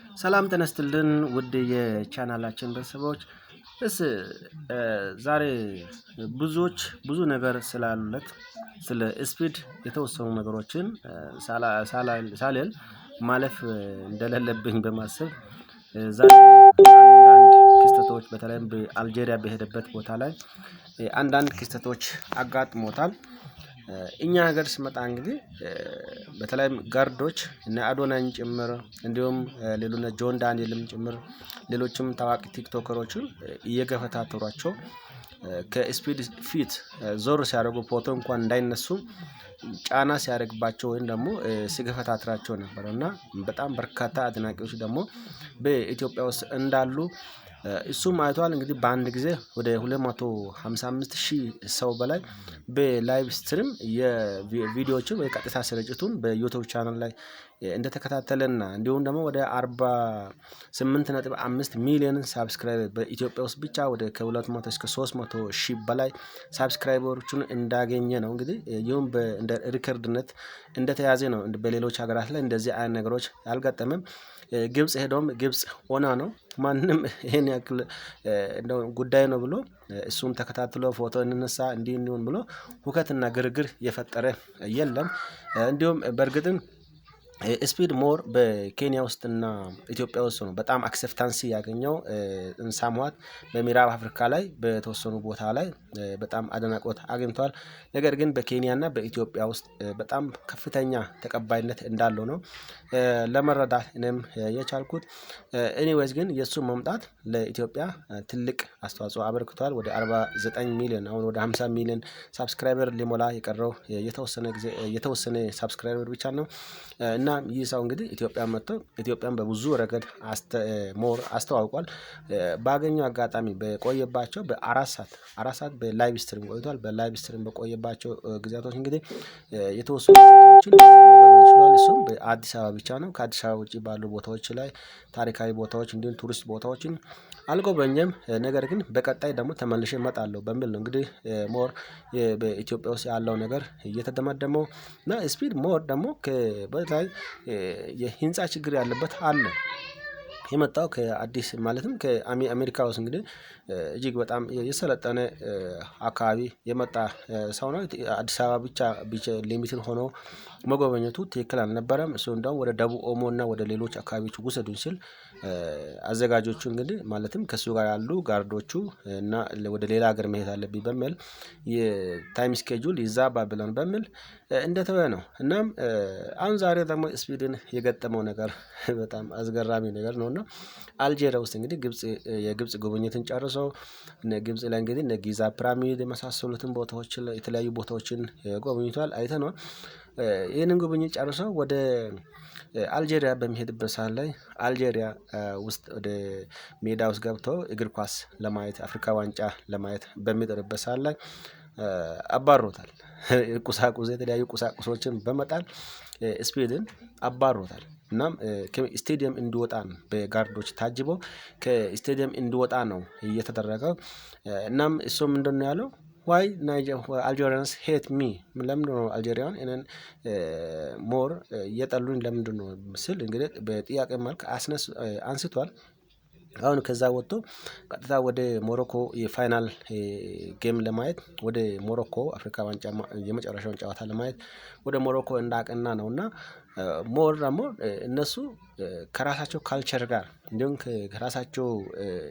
ሰላም ጤና ይስጥልን ውድ የቻናላችን ቤተሰቦች ዛሬ ብዙ ነገር ስላሉለት ስለ ስፒድ የተወሰኑ ነገሮችን ሳልል ማለፍ እንደሌለብኝ በማሰብ ዛሬ አንዳንድ ክስተቶች በተለይም በአልጄሪያ በሄደበት ቦታ ላይ አንዳንድ ክስተቶች አጋጥሞታል። እኛ ሀገር ስመጣ እንግዲህ በተለይም ጋርዶች እነ አዶናይን ጭምር እንዲሁም ሌሎች ጆን ዳንኤልም ጭምር ሌሎችም ታዋቂ ቲክቶከሮችን እየገፈታተሯቸው ከስፒድ ፊት ዞር ሲያደርጉ ፎቶ እንኳን እንዳይነሱ ጫና ሲያደርግባቸው ወይም ደግሞ ሲገፈታትራቸው ነበር እና በጣም በርካታ አድናቂዎች ደግሞ በኢትዮጵያ ውስጥ እንዳሉ እሱም አይቷል። እንግዲህ በአንድ ጊዜ ወደ 255,000 ሰው በላይ በላይቭ ስትሪም የቪዲዮዎችን ወይ ቀጥታ ስርጭቱን በዩቲዩብ ቻናል ላይ እንደተከታተለና እንዲሁም ደግሞ ወደ 48.5 ሚሊዮን ሳብስክራይበር በኢትዮጵያ ውስጥ ብቻ ወደ ከ200 እስከ 300 ሺህ በላይ ሳብስክራይበሮችን እንዳገኘ ነው። እንግዲህ ይሁን እንደ ሪከርድነት እንደተያዘ ነው። በሌሎች ሀገራት ላይ እንደዚህ አይነት ነገሮች አልገጠመም። ግብጽ ሄዶም ግብጽ ሆና ነው ማንንም ይሄን ያክል እንደው ጉዳይ ነው ብሎ እሱን ተከታትሎ ፎቶ እንነሳ እንዲህ እንሁን ብሎ ሁከትና ግርግር የፈጠረ የለም። እንዲሁም በእርግጥም ስፒድ ሞር በኬንያ ውስጥ እና ኢትዮጵያ ውስጥ ነው በጣም አክሰፕታንስ ያገኘው። ሳምዋት በምዕራብ አፍሪካ ላይ በተወሰኑ ቦታ ላይ በጣም አድናቆት አግኝቷል። ነገር ግን በኬንያ እና በኢትዮጵያ ውስጥ በጣም ከፍተኛ ተቀባይነት እንዳለው ነው ለመረዳት እኔም የቻልኩት። ኤኒዌይስ ግን የእሱ መምጣት ለኢትዮጵያ ትልቅ አስተዋጽኦ አበርክቷል። ወደ 49 ሚሊዮን አሁን ወደ 50 ሚሊዮን ሳብስክራይበር ሊሞላ የቀረው የተወሰነ ሳብስክራይበር ብቻ ነው። እና ይህ ሰው እንግዲህ ኢትዮጵያ መጥቶ ኢትዮጵያን በብዙ ረገድ ሞር አስተዋውቋል። ባገኘው አጋጣሚ በቆየባቸው በአራት ሰዓት በላይቭ ስትሪም ቆይቷል። በላይቭ ስትሪም በቆየባቸው ጊዜያቶች እንግዲህ የተወሰኑ ቦታዎችን መጎብኘት ችሏል። እሱም በአዲስ አበባ ብቻ ነው። ከአዲስ አበባ ውጪ ባሉ ቦታዎች ላይ ታሪካዊ ቦታዎች እንዲሁም ቱሪስት ቦታዎችን አልጎበኘም። ነገር ግን በቀጣይ ደግሞ ተመልሼ እመጣለሁ በሚል ነው እንግዲህ ሞር በኢትዮጵያ ውስጥ ያለው ነገር እየተደመደመው እና ስፒድ ሞር ደግሞ በተለይ የህንፃ ችግር ያለበት አለ። የመጣው ከአዲስ ማለትም ከአሜሪካ ውስጥ እንግዲህ እጅግ በጣም የሰለጠነ አካባቢ የመጣ ሰው ነው። አዲስ አበባ ብቻ ሊሚትድ ሆኖ መጎብኘቱ ትክክል አልነበረም። እሱ እንደውም ወደ ደቡብ ኦሞ እና ወደ ሌሎች አካባቢዎች ውሰዱኝ ሲል አዘጋጆቹ እንግዲህ ማለትም ከእሱ ጋር ያሉ ጋርዶቹ እና ወደ ሌላ ሀገር መሄድ አለብኝ በሚል የታይም ስኬጁል ይዛባብናል በሚል እንደተወ ነው። እናም አሁን ዛሬ ደግሞ ስፒድን የገጠመው ነገር በጣም አስገራሚ ነገር ነው። እና አልጄሪያ ውስጥ እንግዲህ የግብጽ ጉብኝትን ጨርሶ ግብጽ ላይ እንግዲህ እነ ጊዛ ፒራሚድ የመሳሰሉትን ቦታዎች የተለያዩ ቦታዎችን ጎብኝቷል አይተነዋል። ይህንን ጉብኝት ጨርሶ ወደ አልጄሪያ በሚሄድበት ሰዓት ላይ አልጄሪያ ውስጥ ወደ ሜዳ ውስጥ ገብቶ እግር ኳስ ለማየት አፍሪካ ዋንጫ ለማየት በሚጥርበት ሰዓት ላይ አባሮታል። የተለያዩ ቁሳቁሶችን በመጣል ስፒድን አባሮታል። እናም ከስቴዲየም እንዲወጣ ነው በጋርዶች ታጅቦ ከስቴዲየም እንዲወጣ ነው እየተደረገው። እናም እሱ ምንድነው ያለው? ዋይ አልጄሪያንስ ሄት ሚ ለምንድነው አልጄሪያን እኔን ሞር የጠሉኝ ለምንድነው ስል እንግዲህ በጥያቄ መልክ አንስቷል። አሁን ከዛ ወጥቶ ቀጥታ ወደ ሞሮኮ የፋይናል ጌም ለማየት ወደ ሞሮኮ አፍሪካ ዋንጫ የመጨረሻውን ጨዋታ ለማየት ወደ ሞሮኮ እንዳቀና ነው። እና ሞር ደግሞ እነሱ ከራሳቸው ካልቸር ጋር እንዲሁም ከራሳቸው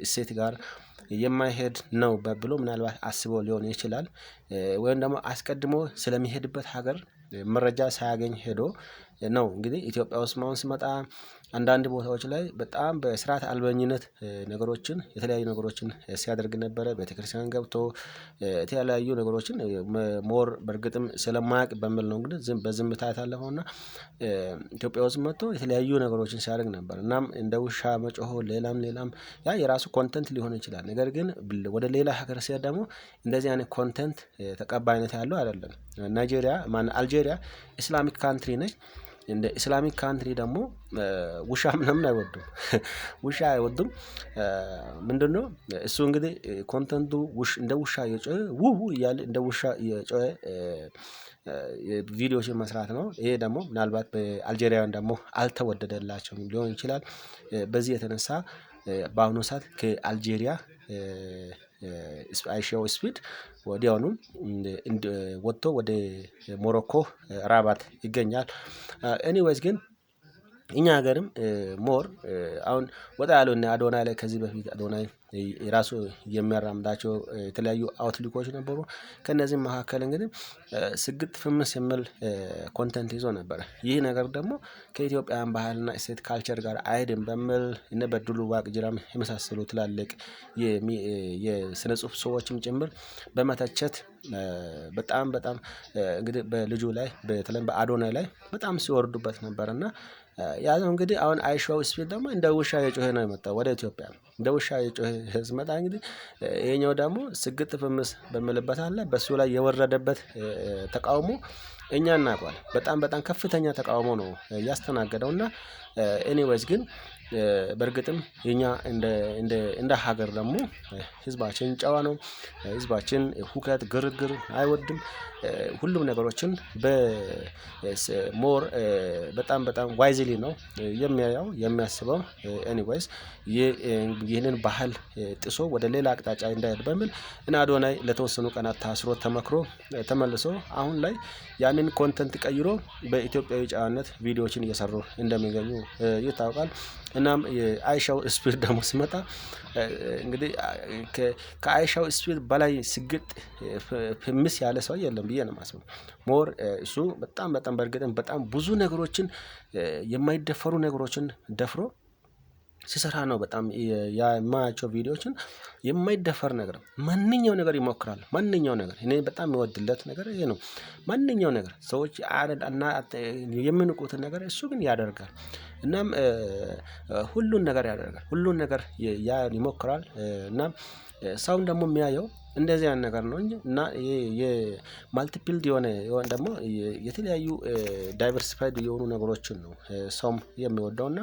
እሴት ጋር የማይሄድ ነው ብሎ ምናልባት አስበው ሊሆን ይችላል። ወይም ደግሞ አስቀድሞ ስለሚሄድበት ሀገር መረጃ ሳያገኝ ሄዶ ነው። እንግዲህ ኢትዮጵያ ውስጥ አሁን ሲመጣ አንዳንድ ቦታዎች ላይ በጣም በስርዓት አልበኝነት ነገሮችን የተለያዩ ነገሮችን ሲያደርግ ነበረ። ቤተክርስቲያን ገብቶ የተለያዩ ነገሮችን ሞር በእርግጥም ስለማያውቅ በሚል ነው እንግዲህ በዝምታ የታለፈው። እና ኢትዮጵያ ውስጥ መጥቶ የተለያዩ ነገሮችን ሲያደርግ ነበር። እናም እንደ ውሻ መጮህ ሌላም ያ የራሱ ኮንተንት ሊሆን ይችላል። ነገር ግን ወደ ሌላ ሀገር ሲሄድ ደግሞ እንደዚህ አይነት ኮንተንት ተቀባይነት ያለው አይደለም። አልጄሪያ ኢስላሚክ ካንትሪ ነች። እንደ ኢስላሚክ ካንትሪ ደግሞ ውሻ ምናምን አይወዱም ውሻ አይወዱም። ምንድነው እሱ እንግዲህ ኮንተንቱ እንደ ውሻ እየጮኸ ውው እያለ እንደ ውሻ እየጮኸ ቪዲዮዎችን መስራት ነው። ይሄ ደግሞ ምናልባት በአልጄሪያውያን ደግሞ አልተወደደላቸውም ሊሆን ይችላል። በዚህ የተነሳ በአሁኑ ሰዓት ከአልጄሪያ አይሻው ስፒድ ወዲያውኑ ወጥቶ ወደ ሞሮኮ ራባት ይገኛል። ኤኒዌይስ ግን እኛ ሀገርም ሞር አሁን ወጣ ያለው እነ አዶናይ ላይ ከዚህ በፊት አዶናይ የራሱ የሚያራምዳቸው የተለያዩ አውትሊኮች ነበሩ። ከእነዚህም መካከል እንግዲህ ስግጥ ፍምስ የሚል ኮንተንት ይዞ ነበር። ይህ ነገር ደግሞ ከኢትዮጵያን ባህልና እሴት ካልቸር ጋር አይሄድም በሚል እነ በድሉ ዋቅጅራም የመሳሰሉ ትላልቅ የስነ ጽሁፍ ሰዎችም ጭምር በመተቸት በጣም እንግዲህ በልጁ ላይ በተለይም በአዶናይ ላይ በጣም ሲወርዱበት ነበር። እና ያለው እንግዲህ አሁን አይሻው ስፒድ ደግሞ እንደ ውሻ እየጮኸ ነው የመጣው ወደ ኢትዮጵያ እንደ ውሻ እየጮኸ ሲመጣ እንግዲህ ይሄኛው ደግሞ ስግጥ ፍምስ በሚልበት አለ በሱ ላይ የወረደበት ተቃውሞ እኛ እናውቀዋለን በጣም ከፍተኛ ተቃውሞ ነው ያስተናገደው። እና ኤኒዌይስ ግን በእርግጥም የኛ እንደ ሀገር ደግሞ ህዝባችን ጨዋ ነው። ህዝባችን ሁከት ግርግር አይወድም። ሁሉም ነገሮችን በሞር በጣም ዋይዝሊ ነው የሚያየው የሚያስበው። ኤኒዌይስ ይህንን ባህል ጥሶ ወደ ሌላ አቅጣጫ እንዳይሄድ በሚል እነ አዶናይ ለተወሰኑ ቀናት ታስሮ ተመክሮ ተመልሶ አሁን ላይ ያንን ኮንተንት ቀይሮ በኢትዮጵያዊ ጨዋነት ቪዲዮዎችን እየሰሩ እንደሚገኙ ይታወቃል። እናም የአይሻው ስፒድ ደግሞ ሲመጣ እንግዲህ ከአይሻው ስፒድ በላይ ስግጥ ፍምስ ያለ ሰው የለም ብዬ ነው የማስበው። ሞር እሱ በጣም በእርግጥም በጣም ብዙ ነገሮችን የማይደፈሩ ነገሮችን ደፍሮ ሲሰራ ነው። በጣም የማያቸው ቪዲዮዎችን የማይደፈር ነገር ማንኛው ነገር ይሞክራል ማንኛው ነገር እኔ በጣም የምወድለት ነገር ይሄ ነው። ማንኛው ነገር ሰዎች የሚንቁትን ነገር እሱ ግን ያደርጋል። እናም ሁሉን ነገር ያደርጋል ሁሉን ነገር ይሞክራል። እናም ሰውን ደግሞ የሚያየው እንደዚህ አይነት ነገር ነው እንጂ እና የማልቲፕልድ የሆነ ደግሞ የተለያዩ ዳይቨርሲፋይድ የሆኑ ነገሮችን ነው ሰውም የሚወደው። እና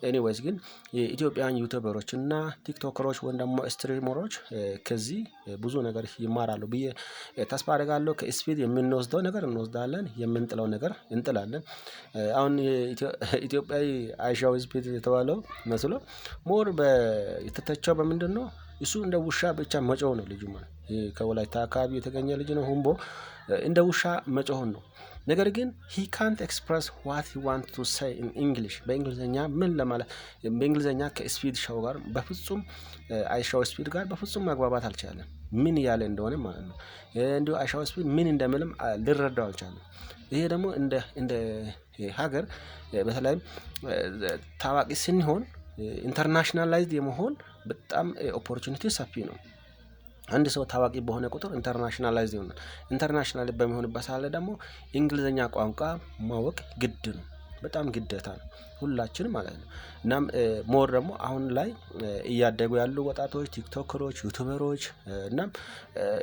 ኤኒዌይስ ግን የኢትዮጵያን ዩቲዩበሮች እና ቲክቶከሮች ወይም ደግሞ ስትሪመሮች ከዚህ ብዙ ነገር ይማራሉ ብዬ ተስፋ አደርጋለሁ። ከስፒድ የምንወስደው ነገር እንወስዳለን የምንጥለው ነገር እንጥላለን። አሁን ኢትዮጵያዊ አይሻው ስፒድ የተባለው መስሎ ሞር የተተቸው በምንድነው? እሱ እንደ ውሻ ብቻ መጮህ ነው ልጁ ማለት ከወላይታ አካባቢ የተገኘ ልጅ ነው። ሁምቦ እንደ ውሻ መጮህን ነው። ነገር ግን he can't express what he want to say in English በእንግሊዘኛ ምን ለማለት በእንግሊዘኛ ከስፒድ ሻው ጋር በፍጹም አይሻው ስፒድ ጋር በፍጹም መግባባት አልቻለም። ምን እያለ እንደሆነ ማለት ነው። እንዲሁ አይሻው ስፒድ ምን እንደምልም ልረዳው አልቻለም። ይሄ ደግሞ እንደ ሀገር በተለይም ታዋቂ ስንሆን ኢንተርናሽናላይዝድ የመሆን በጣም ኦፖርቹኒቲ ሰፊ ነው። አንድ ሰው ታዋቂ በሆነ ቁጥር ኢንተርናሽናላይዝድ ይሆናል። ኢንተርናሽናል በሚሆንበት ሰዓት ላይ ደግሞ እንግሊዘኛ ቋንቋ ማወቅ ግድ ነው በጣም ግዴታ ነው ሁላችንም ማለት ነው። እናም ሞር ደግሞ አሁን ላይ እያደጉ ያሉ ወጣቶች ቲክቶከሮች ዩቲዩበሮች እናም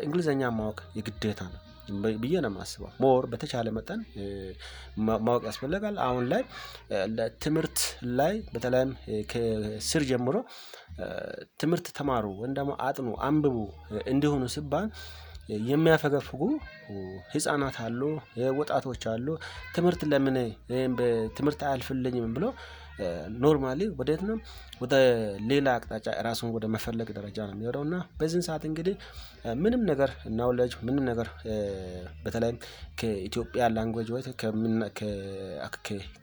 እንግሊዘኛ ማወቅ የግዴታ ነው ብዬ ነው የማስበው። ሞር በተቻለ መጠን ማወቅ ያስፈልጋል። አሁን ላይ ለትምህርት ላይ በተለይም ከስር ጀምሮ ትምህርት ተማሩ ወይም ደግሞ አጥኑ አንብቡ እንዲሆኑ ሲባል የሚያፈገፍጉ ህፃናት አሉ ወጣቶች አሉ። ትምህርት ለምን በትምህርት አያልፍልኝም ብሎ ኖርማሊ ወዴት ነው ወደ ሌላ አቅጣጫ ራሱን ወደ መፈለግ ደረጃ ነው የሚሄደው። እና በዚህን ሰዓት እንግዲህ ምንም ነገር ናውሌጅ ምንም ነገር በተለይም ከኢትዮጵያ ላንጉዌጅ ወይ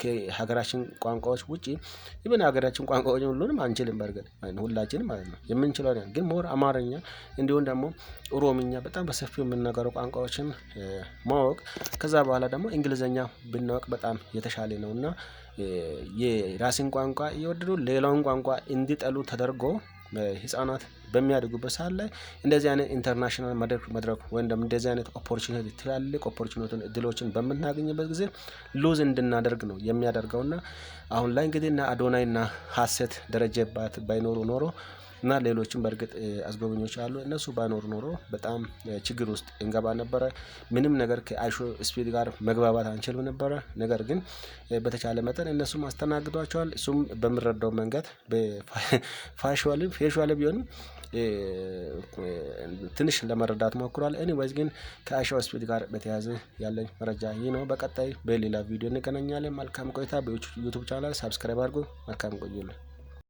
ከሀገራችን ቋንቋዎች ውጪ ኢቭን ሀገራችን ቋንቋዎች ሁሉንም አንችልም በርግጥ ሁላችንም ማለት ነው። የምንችለው ግን ሞር አማርኛ እንዲሁም ደግሞ ኦሮምኛ በጣም በሰፊው የምንናገረው ቋንቋዎችን ማወቅ ከዛ በኋላ ደግሞ እንግሊዘኛ ብናውቅ በጣም የተሻለ ነው። እና የራስን ቋንቋ እየወደዱ ሌላውን ቋንቋ እንዲጠሉ ተደርጎ ህፃናት በሚያድጉበት ሰዓት ላይ እንደዚህ አይነት ኢንተርናሽናል መድረክ ወይም ደግሞ እንደዚህ አይነት ኦፖርቹኒቲ ትላልቅ ኦፖርቹኒቲ እድሎችን በምናገኝበት ጊዜ ሉዝ እንድናደርግ ነው የሚያደርገው። እና አሁን ላይ እንግዲህ እና አዶናይ እና ሀሴት ደረጀ ባይኖሩ ኖሮ እና ሌሎችም በእርግጥ አስጎብኚዎች አሉ። እነሱ ባይኖር ኖሮ በጣም ችግር ውስጥ እንገባ ነበረ። ምንም ነገር ከአይሾ ስፒድ ጋር መግባባት አንችልም ነበረ። ነገር ግን በተቻለ መጠን እነሱም አስተናግዷቸዋል። እሱም በምረዳው መንገድ ፌዥዋል ቢሆንም ትንሽ ለመረዳት ሞክሯል። ኤኒዌይስ ግን ከአይሾ ስፒድ ጋር በተያያዘ ያለኝ መረጃ ይህ ነው። በቀጣይ በሌላ ቪዲዮ እንገናኛለን። መልካም ቆይታ። በዩቲዩብ ቻናል ሳብስክራይብ አድርጉ። መልካም ቆዩልን።